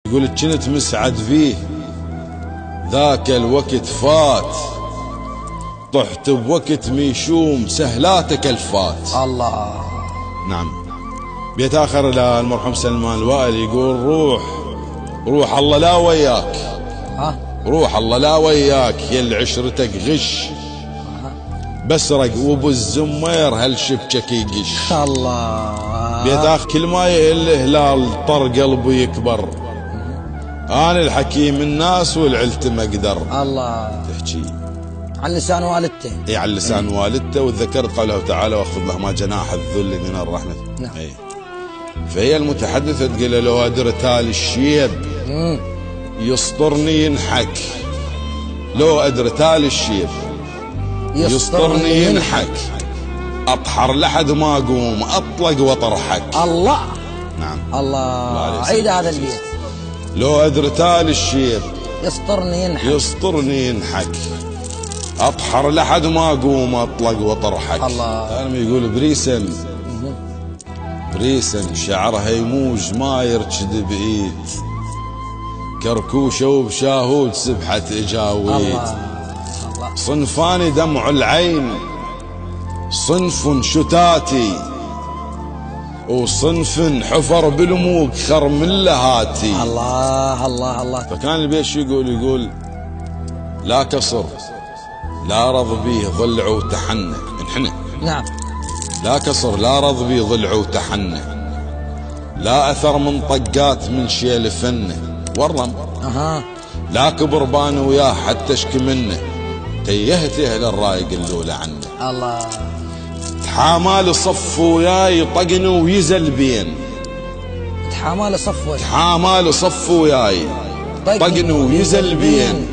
يقول كنت مسعد فيه ذاك الوقت فات، طحت بوقت ميشوم سهلاتك الفات. الله. نعم. بيت آخر للمرحوم سلمان الوائل يقول روح الله لا وياك، روح الله لا وياك يل عشرتك غش، بسرق وابو الزمير هالشبكك يقش. الله. بيت آخر كل ما يهل هلال طر قلبه يكبر، أنا الحكيم الناس والعلت ما أقدر. الله. تحكي على لسان والدته. اي على لسان والدته، وذكرت قوله تعالى واخفض لهما جناح الذل من الرحمة. نعم. اي فهي المتحدثة تقول لو أدرت الشيب يسطرني ينحك، لو أدرت الشيب يسطرني ينحك، أطحر لحد ما أقوم أطلق وأطرحك. الله. نعم. الله. عيد هذا البيت. لو أدرت الشيب يسطرني ينحك، أطحر لحد ما أقوم أطلق وأطرحك. الله. أنا يقول بريسن شعرها يموج ما يرشد بعيد، كركوشة وبشاهود سبحة إجاويد. الله. صنفان دمع العين، صنف شتاتي، وصنف حفر بالموج خر من لهاتي. الله الله الله. فكان البيت يقول لا كسر لا رض بيه ضلع وتحنى انحنى. نعم. لا كسر لا رض بيه ضلع وتحنى، لا أثر من طقات من شيل فنه ورم. لا كبر بان وياه حتى اشكي منه، تيهته للرايق اللولة عنه. الله. تحامال صف وياي طقن ويزل بين، تحامال صف وياي طقن ويزل بين،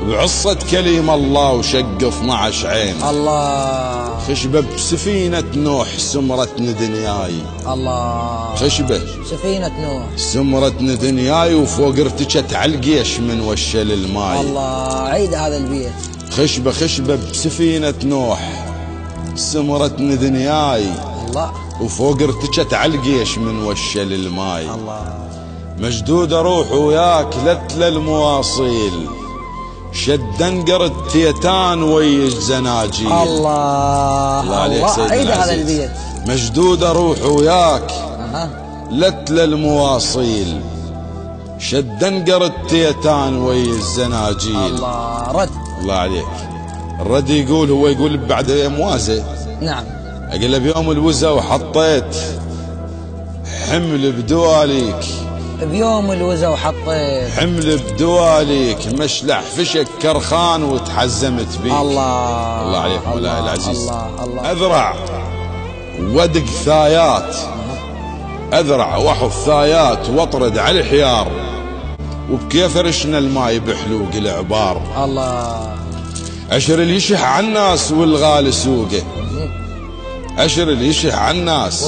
بعصة كلمة الله وشق 12 عين. الله. خشبة بسفينة نوح سمرتني دنياي. الله. خشبة سفينة نوح سمرتني دنياي، وفوق ارتجت على القيش من وشل الماي. الله. عيد هذا البيت. خشبة بسفينة نوح سمرتني دنياي. الله. وفوق ارتجت على القيش من وشل الماي. الله. مشدود اروح وياك لتل المواصيل، شد انقر التيتان ويج زناجيل. الله. الله عليك سيدنا عيد هذا العزيز. البيت. مشدود اروح وياك لتل المواصيل، شد انقر التيتان ويج زناجيل. الله. رد. الله عليك. الرد يقول بعد موازه. نعم. اقول له بيوم الوزة وحطيت حمل بدواليك، بيوم الوزة وحطيت حمل بدواليك، مشلح فشك كرخان وتحزمت بيك. الله. الله عليك مولاي العزيز. الله. اذرع ودق ثايات، اذرع وحط ثايات واطرد على الحيار، وبكيف رشنا الماي بحلوق العبار. الله. اشر اللي يشح على الناس والغالي سوقه، اشر اللي يشح على الناس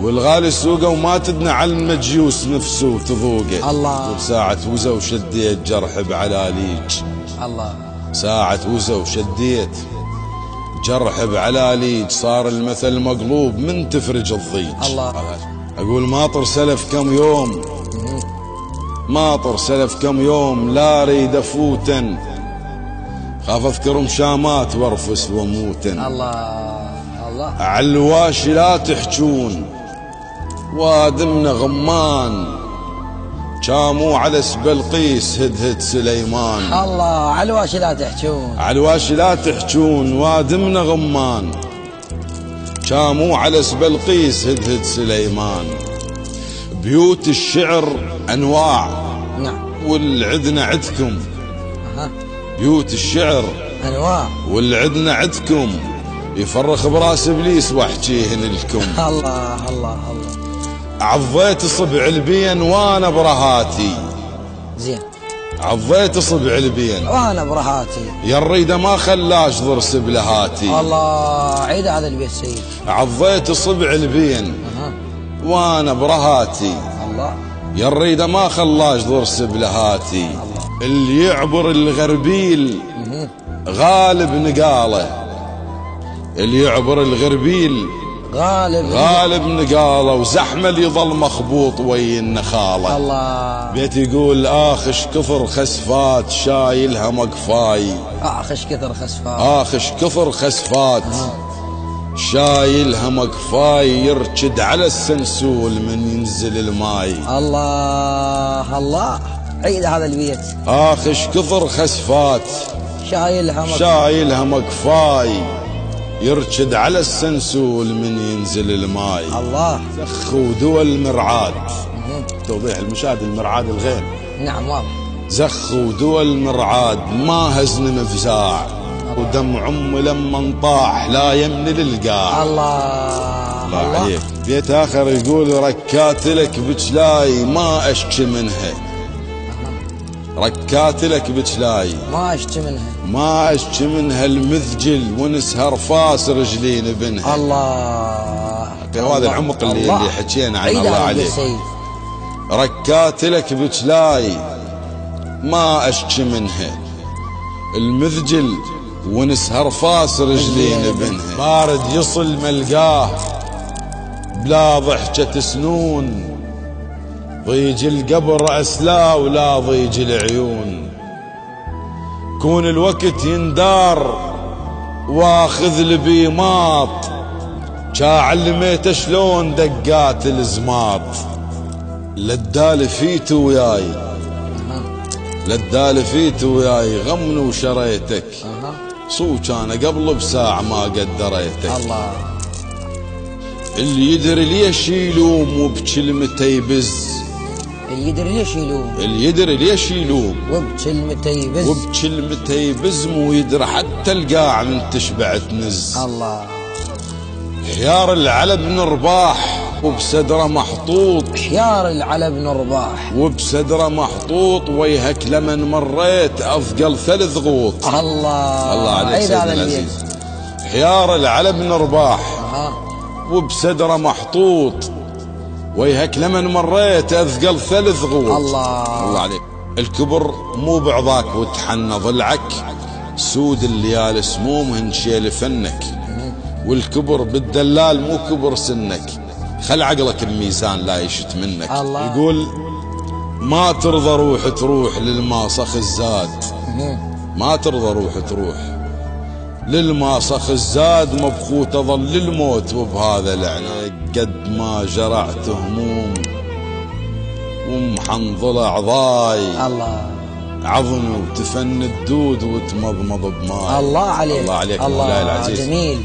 والغالي سوقه، وما تدنى على المجيوس نفسه وتذوقه. الله. ساعة وزة وشديت جرح بعلاليج. الله. ساعة وزة وشديت جرح بعلاليج، صار المثل مقلوب من تفرج الضيج. الله. اقول ماطر سلف كم يوم، ماطر سلف كم يوم، لا ريد افوتن، خاف اذكر مشامات وارفس وموتن. الله. عالواشي لا تحجون، وادمنا غمان، كاموا على سبلقيس هدهد سليمان. الله. عالواشي لا تحجون، عالواشي لا تحجون، وادمنا غمان، كاموا على سبلقيس هدهد سليمان. بيوت الشعر انواع. نعم. والعدنا عدكم. بيوت الشعر انواع والعدنا عدكم، يفرخ براس ابليس واحكيهن لكم. الله. الله. عضيت صبع البين وانا برهاتي. زين. عضيت صبع البين وانا برهاتي، يا الريده ما خلاش ضرس بلهاتي. الله. عيد هذا البيت سيد. عضيت صبع البين وانا برهاتي. الله. يا الريده ما خلاش ضرس بلهاتي. الله. اللي يعبر الغربيل غالب نقاله، اللي يعبر الغربيل غالب نقاله وزحمه اللي يظل مخبوط ويا النخاله. الله. بيت يقول آخش كثر خسفات شايلها مقفاي. آخش كثر خسفات. آخش كثر خسفات شايلها مقفاي، يركد على السنسول من ينزل الماي. الله الله. عيد هذا البيت. آخش كثر خسفات شايلها مقفاي، يركد على السنسول من ينزل الماي. الله. زخ ودول مرعاد. توضيح المشاهد المرعاد الغيم. نعم واضح. زخ ودول مرعاد ما هزن مفزاع، ودمع أم لما انطاح لا يمن للقاع. الله عليك. بيت آخر يقول ركات لك بجلاي ما أشكي منها. ركات لك بجلاي ما أشكي منها المذجل ونسهر فاس رجلين بنها. الله. هذا العمق اللي حكينا عنه. الله عليك. ركات لك بجلاي ما أشكي منها المذجل ونسهر فاس رجلين بنها. بارد يصل ملقاه بلا ضحكة سنون، ضيج القبر أسلا ولا ضيج العيون. كون الوقت يندار واخذ البيماط، جا علميته شلون دقات الزماط. للدال فيت وياي غمن وشريتك، صوت انا قبل بساعة ما قدريتك. الله. اللي يدري ليش يلوم وبكلمته يبز. اللي يدري ليش يلوم وبكلمته يبز مو يدري حتى القاع من تشبع تنز. الله. حيار العلى بن رباح وبصدره محطوط ويهك لمن مريت أثقل 3 غوط. الله عليك سيدنا العزيز. حيار العلى بن رباح وبصدره محطوط ويهك لمن مريت أثقل 3 غوط. الله عليك. الكبر مو بعضاك وتحنى ضلعك، سود الليالي سمومهن شيل فنك. والكبر بالدلال مو كبر سنك، خل عقلك بميزان لا يشت منك. الله. يقول ما ترضى روح تروح للماصخ الزاد. ما ترضى روح تروح للماصخ الزاد، مبخوت ظل الموت وبهذا العناد. قد ما جرعت هموم ومحنظل اعضاي، الله. عظم وتفن الدود وتمضمض بماي. الله عليك. الله عليك. الله العزيز. جميل.